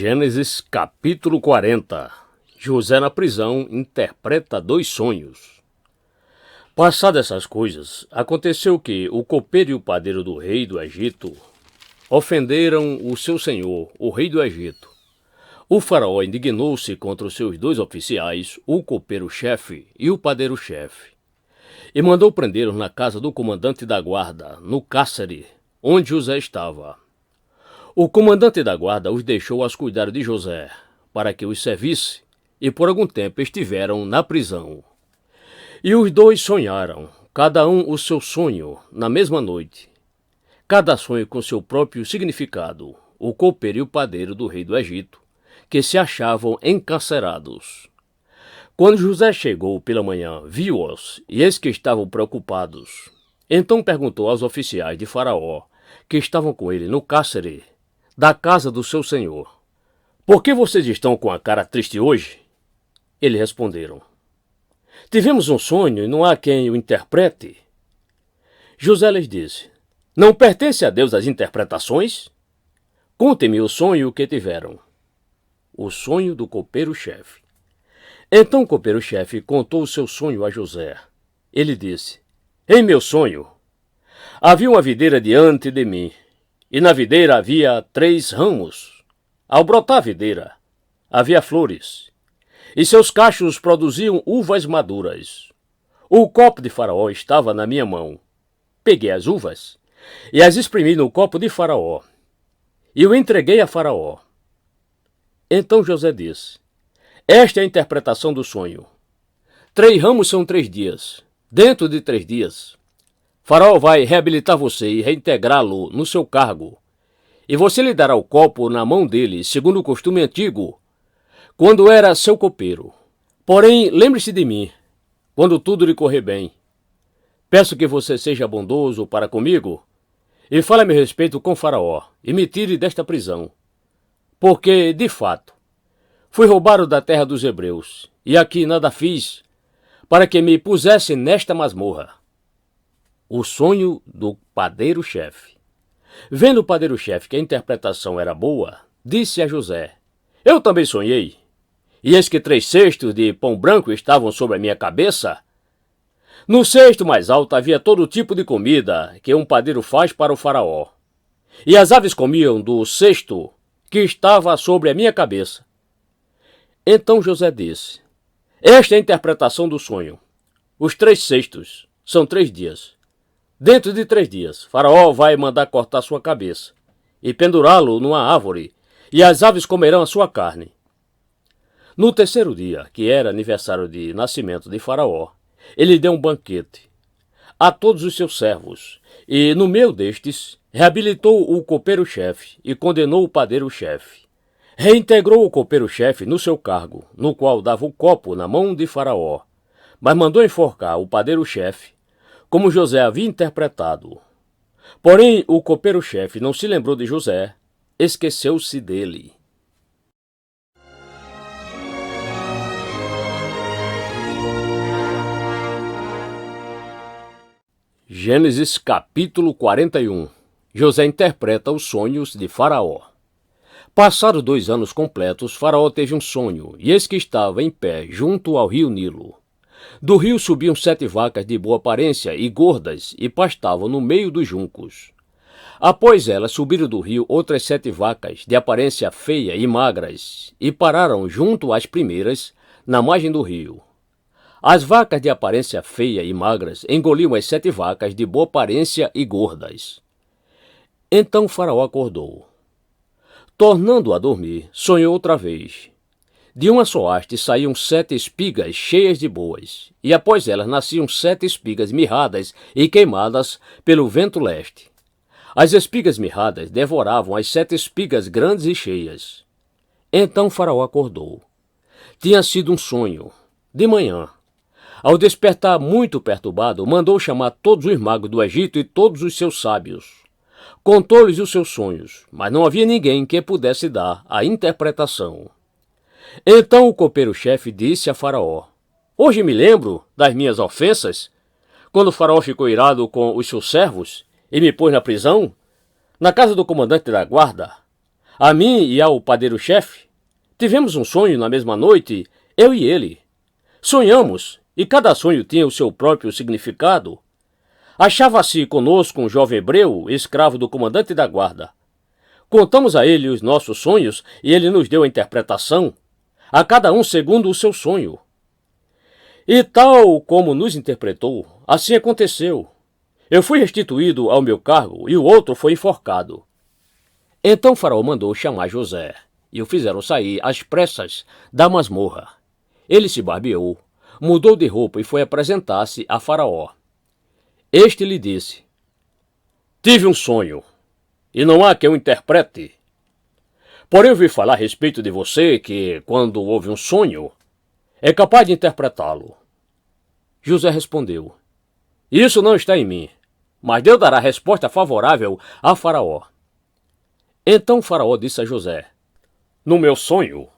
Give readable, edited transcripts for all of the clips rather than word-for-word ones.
Gênesis capítulo 40. José na prisão interpreta 2 sonhos. Passadas essas coisas, aconteceu que o copeiro e o padeiro do rei do Egito ofenderam o seu senhor, o rei do Egito. O faraó indignou-se contra os seus 2 oficiais, o copeiro-chefe e o padeiro-chefe, e mandou prendê-los na casa do comandante da guarda, no cárcere, onde José estava. O comandante da guarda os deixou aos cuidados de José, para que os servisse, e por algum tempo estiveram na prisão. E os 2 sonharam, cada um o seu sonho, na mesma noite. Cada sonho com seu próprio significado, o copeiro e o padeiro do rei do Egito, que se achavam encarcerados. Quando José chegou pela manhã, viu-os, e eis que estavam preocupados. Então perguntou aos oficiais de Faraó, que estavam com ele no cárcere, da casa do seu senhor: por que vocês estão com a cara triste hoje? Eles responderam: tivemos um sonho e não há quem o interprete. José lhes disse: não pertence a Deus as interpretações? Contem-me o sonho que tiveram. O sonho do copeiro-chefe. Então o copeiro-chefe contou o seu sonho a José. Ele disse: em meu sonho, havia uma videira diante de mim, e na videira havia 3 ramos. Ao brotar a videira, havia flores, e seus cachos produziam uvas maduras. O copo de Faraó estava na minha mão. Peguei as uvas e as exprimi no copo de Faraó, e o entreguei a Faraó. Então José disse: esta é a interpretação do sonho. 3 ramos são 3 dias. Dentro de 3 dias, Faraó vai reabilitar você e reintegrá-lo no seu cargo. E você lhe dará o copo na mão dele, segundo o costume antigo, quando era seu copeiro. Porém, lembre-se de mim, quando tudo lhe correr bem. Peço que você seja bondoso para comigo e fale a meu respeito com Faraó e me tire desta prisão. Porque, de fato, fui roubado da terra dos hebreus e aqui nada fiz para que me pusessem nesta masmorra. O sonho do padeiro-chefe. Vendo o padeiro-chefe que a interpretação era boa, disse a José: eu também sonhei. E eis que 3 cestos de pão branco estavam sobre a minha cabeça. No cesto mais alto havia todo tipo de comida que um padeiro faz para o faraó. E as aves comiam do cesto que estava sobre a minha cabeça. Então José disse: esta é a interpretação do sonho. Os 3 cestos são 3 dias. Dentro de 3 dias, Faraó vai mandar cortar sua cabeça e pendurá-lo numa árvore, e as aves comerão a sua carne. No 3º dia, que era aniversário de nascimento de Faraó, ele deu um banquete a todos os seus servos, e no meio destes, reabilitou o copeiro-chefe e condenou o padeiro-chefe. Reintegrou o copeiro-chefe no seu cargo, no qual dava o copo na mão de Faraó, mas mandou enforcar o padeiro-chefe, como José havia interpretado. Porém, o copeiro-chefe não se lembrou de José, esqueceu-se dele. Gênesis capítulo 41. José interpreta os sonhos de Faraó. Passados 2 anos completos, Faraó teve um sonho, e eis que estava em pé junto ao rio Nilo. Do rio subiam 7 vacas de boa aparência e gordas, e pastavam no meio dos juncos. Após elas subiram do rio outras 7 vacas de aparência feia e magras, e pararam junto às primeiras, na margem do rio. As vacas de aparência feia e magras engoliam as 7 vacas de boa aparência e gordas. Então Faraó acordou. Tornando a dormir, sonhou outra vez. De uma só haste saíam 7 espigas cheias de boas, e após elas nasciam 7 espigas mirradas e queimadas pelo vento leste. As espigas mirradas devoravam as 7 espigas grandes e cheias. Então Faraó acordou. Tinha sido um sonho. De manhã, ao despertar muito perturbado, mandou chamar todos os magos do Egito e todos os seus sábios. Contou-lhes os seus sonhos, mas não havia ninguém que pudesse dar a interpretação. Então o copeiro-chefe disse a Faraó: hoje me lembro das minhas ofensas, quando o Faraó ficou irado com os seus servos e me pôs na prisão, na casa do comandante da guarda. A mim e ao padeiro-chefe, tivemos um sonho na mesma noite, eu e ele. Sonhamos, e cada sonho tinha o seu próprio significado. Achava-se conosco um jovem hebreu, escravo do comandante da guarda. Contamos a ele os nossos sonhos e ele nos deu a interpretação, a cada um segundo o seu sonho. E tal como nos interpretou, assim aconteceu. Eu fui restituído ao meu cargo e o outro foi enforcado. Então Faraó mandou chamar José e o fizeram sair às pressas da masmorra. Ele se barbeou, mudou de roupa e foi apresentar-se a Faraó. Este lhe disse: tive um sonho, e não há quem o interprete. Porém, ouvi falar a respeito de você que, quando houve um sonho, é capaz de interpretá-lo. José respondeu: isso não está em mim, mas Deus dará resposta favorável a Faraó. Então Faraó disse a José: no meu sonho,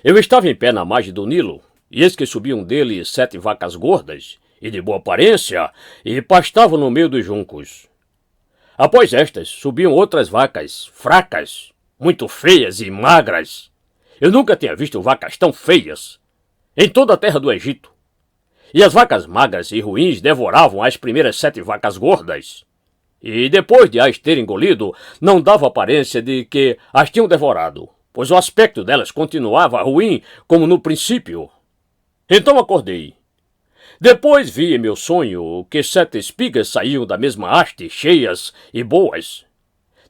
eu estava em pé na margem do Nilo, e eis que subiam dele 7 vacas gordas, e de boa aparência, e pastavam no meio dos juncos. Após estas, subiam outras vacas, fracas, muito feias e magras. Eu nunca tinha visto vacas tão feias em toda a terra do Egito. E as vacas magras e ruins devoravam as primeiras 7 vacas gordas. E depois de as terem engolido, não dava aparência de que as tinham devorado, pois o aspecto delas continuava ruim como no princípio. Então acordei. Depois vi em meu sonho que 7 espigas saíam da mesma haste, cheias e boas.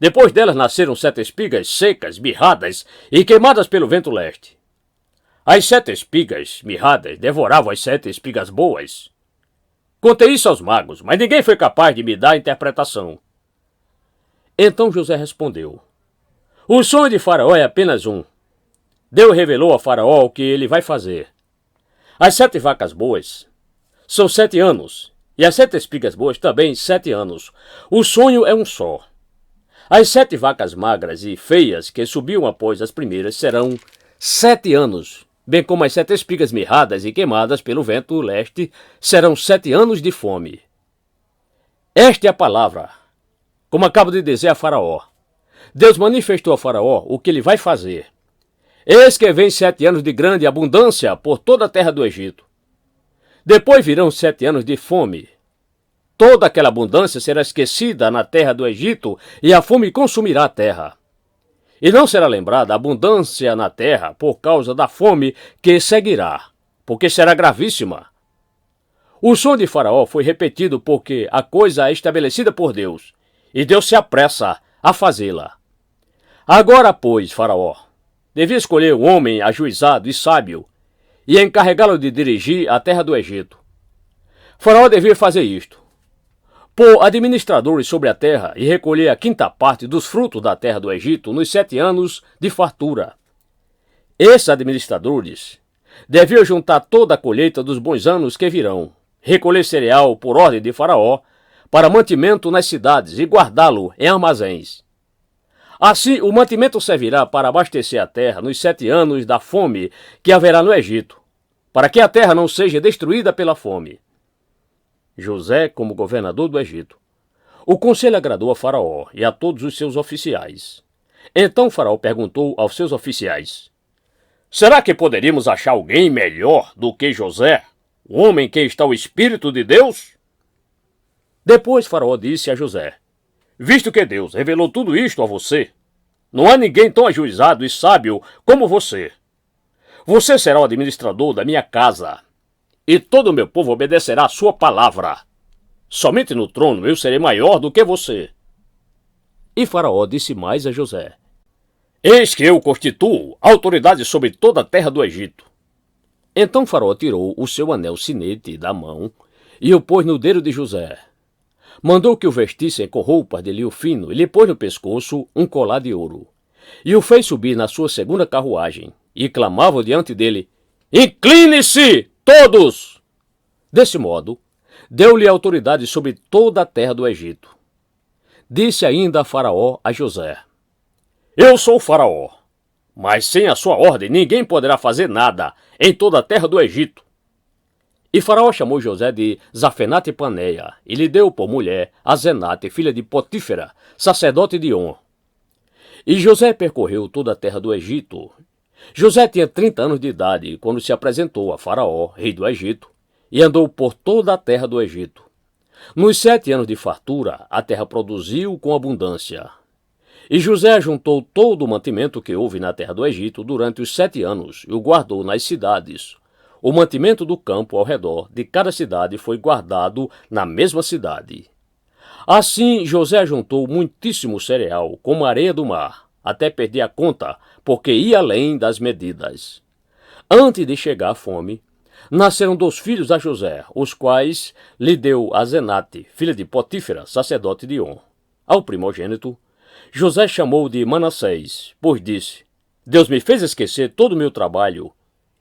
Depois delas nasceram 7 espigas secas, mirradas e queimadas pelo vento leste. As 7 espigas mirradas devoravam as 7 espigas boas. Contei isso aos magos, mas ninguém foi capaz de me dar a interpretação. Então José respondeu: o sonho de Faraó é apenas um. Deus revelou a Faraó o que ele vai fazer. As 7 vacas boas são 7 anos, e as 7 espigas boas também 7 anos. O sonho é um só. As 7 vacas magras e feias que subiam após as primeiras serão 7 anos, bem como as 7 espigas mirradas e queimadas pelo vento leste serão 7 anos de fome. Esta é a palavra, como acabo de dizer a Faraó. Deus manifestou a Faraó o que ele vai fazer. Eis que vem 7 anos de grande abundância por toda a terra do Egito. Depois virão 7 anos de fome. Toda aquela abundância será esquecida na terra do Egito e a fome consumirá a terra. E não será lembrada a abundância na terra por causa da fome que seguirá, porque será gravíssima. O sonho de Faraó foi repetido porque a coisa é estabelecida por Deus, e Deus se apressa a fazê-la. Agora, pois, Faraó devia escolher um homem ajuizado e sábio, e encarregá-lo de dirigir a terra do Egito. Faraó devia fazer isto: pôr administradores sobre a terra e recolher a 5ª parte dos frutos da terra do Egito nos 7 anos de fartura. Esses administradores deviam juntar toda a colheita dos bons anos que virão, recolher cereal por ordem de Faraó, para mantimento nas cidades e guardá-lo em armazéns. Assim, o mantimento servirá para abastecer a terra nos 7 anos da fome que haverá no Egito, para que a terra não seja destruída pela fome. José como governador do Egito. O conselho agradou a Faraó e a todos os seus oficiais. Então Faraó perguntou aos seus oficiais: será que poderíamos achar alguém melhor do que José, o homem que está o Espírito de Deus? Depois Faraó disse a José: visto que Deus revelou tudo isto a você, não há ninguém tão ajuizado e sábio como você. Você será o administrador da minha casa, e todo o meu povo obedecerá à sua palavra. Somente no trono eu serei maior do que você. E Faraó disse mais a José: eis que eu constituo autoridade sobre toda a terra do Egito. Então Faraó tirou o seu anel sinete da mão e o pôs no dedo de José. Mandou que o vestissem com roupas de linho fino e lhe pôs no pescoço um colar de ouro. E o fez subir na sua 2ª carruagem, e clamavam diante dele: incline-se, todos! Desse modo, deu-lhe autoridade sobre toda a terra do Egito. Disse ainda a Faraó a José: eu sou Faraó, mas sem a sua ordem ninguém poderá fazer nada em toda a terra do Egito. E Faraó chamou José de Zafenate-Paneia, e lhe deu por mulher a Zenate, filha de Potífera, sacerdote de On. E José percorreu toda a terra do Egito. José tinha 30 anos de idade quando se apresentou a Faraó, rei do Egito, e andou por toda a terra do Egito. Nos 7 anos de fartura, a terra produziu com abundância. E José juntou todo o mantimento que houve na terra do Egito durante os 7 anos e o guardou nas cidades. O mantimento do campo ao redor de cada cidade foi guardado na mesma cidade. Assim José juntou muitíssimo cereal, como a areia do mar, até perder a conta, porque ia além das medidas. Antes de chegar a fome, nasceram 2 filhos a José, os quais lhe deu Azenate, filha de Potífera, sacerdote de On. Ao primogênito, José chamou de Manassés, pois disse: Deus me fez esquecer todo o meu trabalho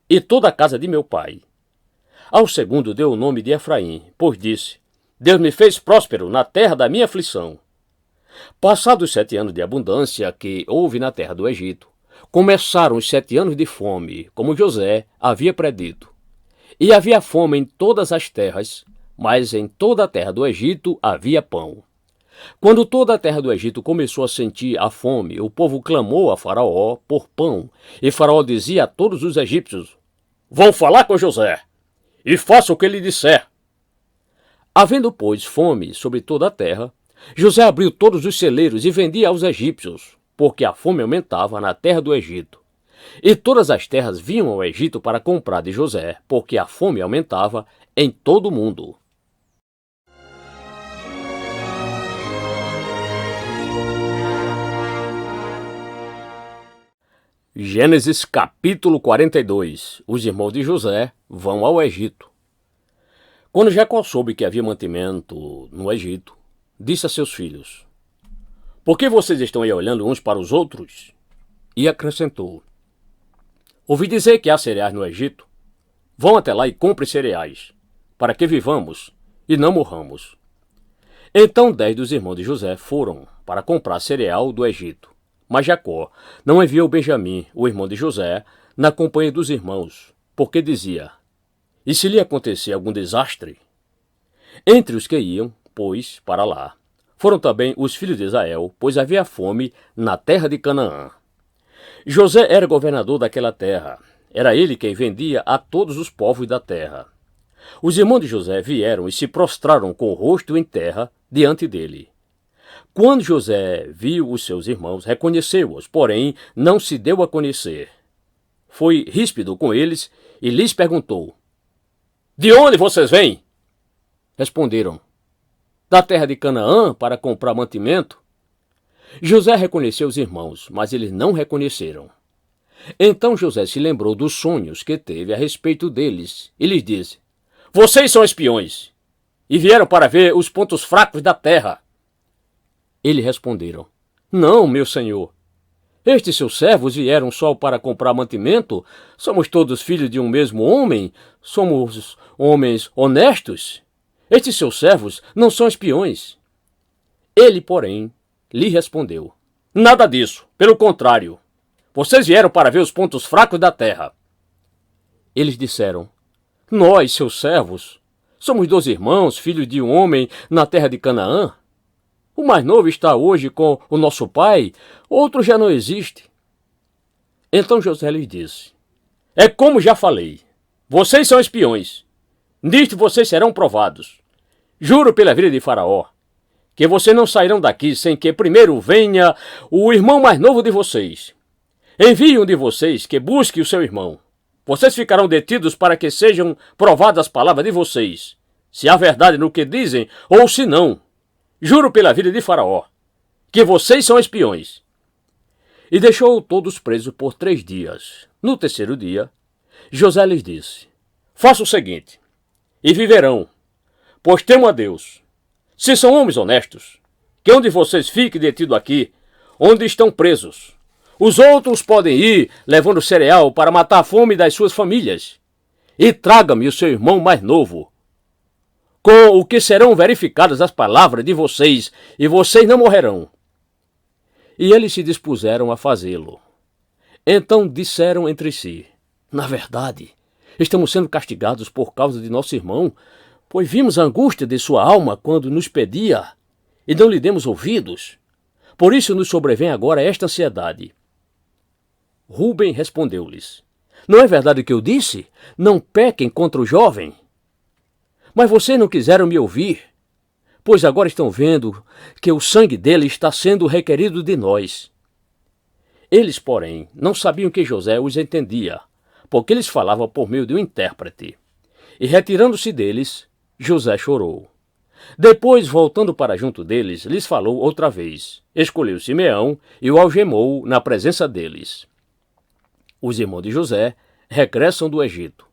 e toda a casa de meu pai. Ao segundo deu o nome de Efraim, pois disse: Deus me fez próspero na terra da minha aflição. Passados 7 anos de abundância que houve na terra do Egito, começaram os 7 anos de fome, como José havia predito. E havia fome em todas as terras, mas em toda a terra do Egito havia pão. Quando toda a terra do Egito começou a sentir a fome, o povo clamou a Faraó por pão, e Faraó dizia a todos os egípcios: Vão falar com José, e faça o que ele disser. Havendo, pois, fome sobre toda a terra, José abriu todos os celeiros e vendia aos egípcios, porque a fome aumentava na terra do Egito. E todas as terras vinham ao Egito para comprar de José, porque a fome aumentava em todo o mundo. Gênesis capítulo 42. Os irmãos de José vão ao Egito. Quando Jacó soube que havia mantimento no Egito, disse a seus filhos: Por que vocês estão aí olhando uns para os outros? E acrescentou: Ouvi dizer que há cereais no Egito. Vão até lá e comprem cereais, para que vivamos e não morramos. Então 10 dos irmãos de José foram para comprar cereal do Egito. Mas Jacó não enviou Benjamim, o irmão de José, na companhia dos irmãos, porque dizia: E se lhe acontecer algum desastre? Entre os que iam, pois, para lá, foram também os filhos de Israel, pois havia fome na terra de Canaã. José era governador daquela terra. Era ele quem vendia a todos os povos da terra. Os irmãos de José vieram e se prostraram com o rosto em terra diante dele. Quando José viu os seus irmãos, reconheceu-os, porém não se deu a conhecer. Foi ríspido com eles e lhes perguntou: De onde vocês vêm? Responderam: Da terra de Canaã, para comprar mantimento. José reconheceu os irmãos, mas eles não reconheceram. Então José se lembrou dos sonhos que teve a respeito deles e lhes disse: Vocês são espiões e vieram para ver os pontos fracos da terra. Eles responderam: Não, meu senhor. Estes seus servos vieram só para comprar mantimento? Somos todos filhos de um mesmo homem? Somos homens honestos? Estes seus servos não são espiões. Ele, porém, lhe respondeu: Nada disso, pelo contrário. Vocês vieram para ver os pontos fracos da terra. Eles disseram: Nós, seus servos, somos 2 irmãos, filhos de um homem na terra de Canaã. O mais novo está hoje com o nosso pai, outro já não existe. Então José lhes disse: É como já falei, vocês são espiões. Nisto vocês serão provados. Juro pela vida de Faraó, que vocês não sairão daqui sem que primeiro venha o irmão mais novo de vocês. Envie um de vocês que busque o seu irmão. Vocês ficarão detidos para que sejam provadas as palavras de vocês, se há verdade no que dizem ou se não. Juro pela vida de Faraó, que vocês são espiões. E deixou todos presos por 3 dias. No 3º dia, José lhes disse: Faça o seguinte, e viverão, pois temo a Deus. Se são homens honestos, que um de vocês fique detido aqui, onde estão presos. Os outros podem ir levando cereal para matar a fome das suas famílias. E traga-me o seu irmão mais novo, com o que serão verificadas as palavras de vocês, e vocês não morrerão. E eles se dispuseram a fazê-lo. Então disseram entre si: Na verdade, estamos sendo castigados por causa de nosso irmão, pois vimos a angústia de sua alma quando nos pedia, e não lhe demos ouvidos. Por isso nos sobrevém agora esta ansiedade. Rúben respondeu-lhes: Não é verdade o que eu disse? Não pequem contra o jovem. Mas vocês não quiseram me ouvir, pois agora estão vendo que o sangue dele está sendo requerido de nós. Eles, porém, não sabiam que José os entendia, porque eles falavam por meio de um intérprete. E retirando-se deles, José chorou. Depois, voltando para junto deles, lhes falou outra vez. Escolheu Simeão e o algemou na presença deles. Os irmãos de José regressam do Egito.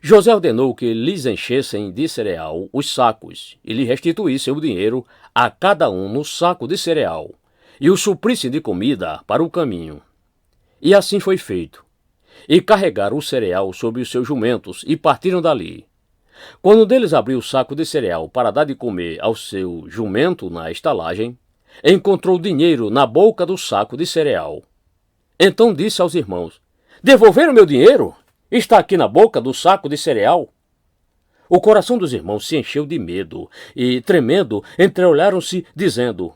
José ordenou que lhes enchessem de cereal os sacos e lhe restituíssem o dinheiro a cada um no saco de cereal e o suprissem de comida para o caminho. E assim foi feito. E carregaram o cereal sobre os seus jumentos e partiram dali. Quando um deles abriu o saco de cereal para dar de comer ao seu jumento na estalagem, encontrou dinheiro na boca do saco de cereal. Então disse aos irmãos: Devolveram meu dinheiro? Está aqui na boca do saco de cereal. O coração dos irmãos se encheu de medo e, tremendo, entreolharam-se, dizendo: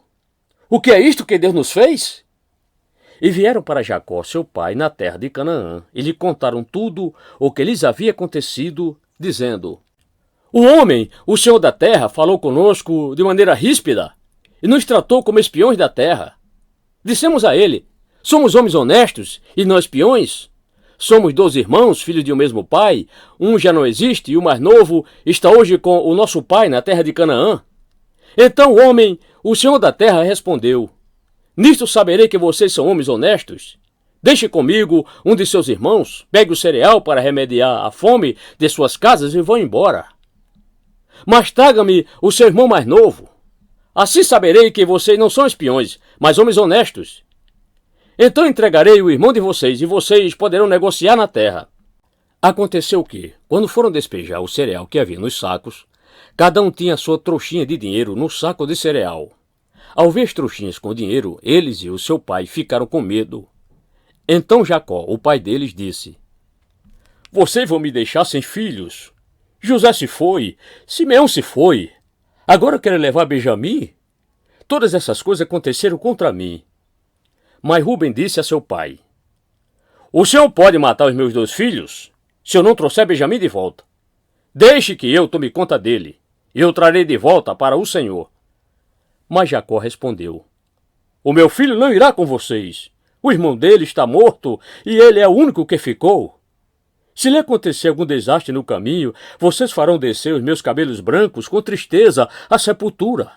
O que é isto que Deus nos fez? E vieram para Jacó, seu pai, na terra de Canaã, e lhe contaram tudo o que lhes havia acontecido, dizendo: O homem, o senhor da terra, falou conosco de maneira ríspida e nos tratou como espiões da terra. Dissemos a ele: Somos homens honestos e não espiões? Somos 12 irmãos, filhos de um mesmo pai. Um já não existe e o mais novo está hoje com o nosso pai na terra de Canaã. Então o homem, o senhor da terra, respondeu: Nisto saberei que vocês são homens honestos. Deixe comigo um de seus irmãos, pegue o cereal para remediar a fome de suas casas e vão embora. Mas traga-me o seu irmão mais novo. Assim saberei que vocês não são espiões, mas homens honestos. Então entregarei o irmão de vocês e vocês poderão negociar na terra. Aconteceu que, quando foram despejar o cereal que havia nos sacos, cada um tinha sua trouxinha de dinheiro no saco de cereal. Ao ver as trouxinhas com dinheiro, eles e o seu pai ficaram com medo. Então Jacó, o pai deles, disse: Vocês vão me deixar sem filhos? José se foi, Simeão se foi. Agora querem levar Benjamim? Todas essas coisas aconteceram contra mim. Mas Rúben disse a seu pai: O senhor pode matar os meus 2 filhos, se eu não trouxer Benjamim de volta. Deixe que eu tome conta dele, e eu trarei de volta para o senhor. Mas Jacó respondeu: O meu filho não irá com vocês. O irmão dele está morto, e ele é o único que ficou. Se lhe acontecer algum desastre no caminho, vocês farão descer os meus cabelos brancos com tristeza à sepultura.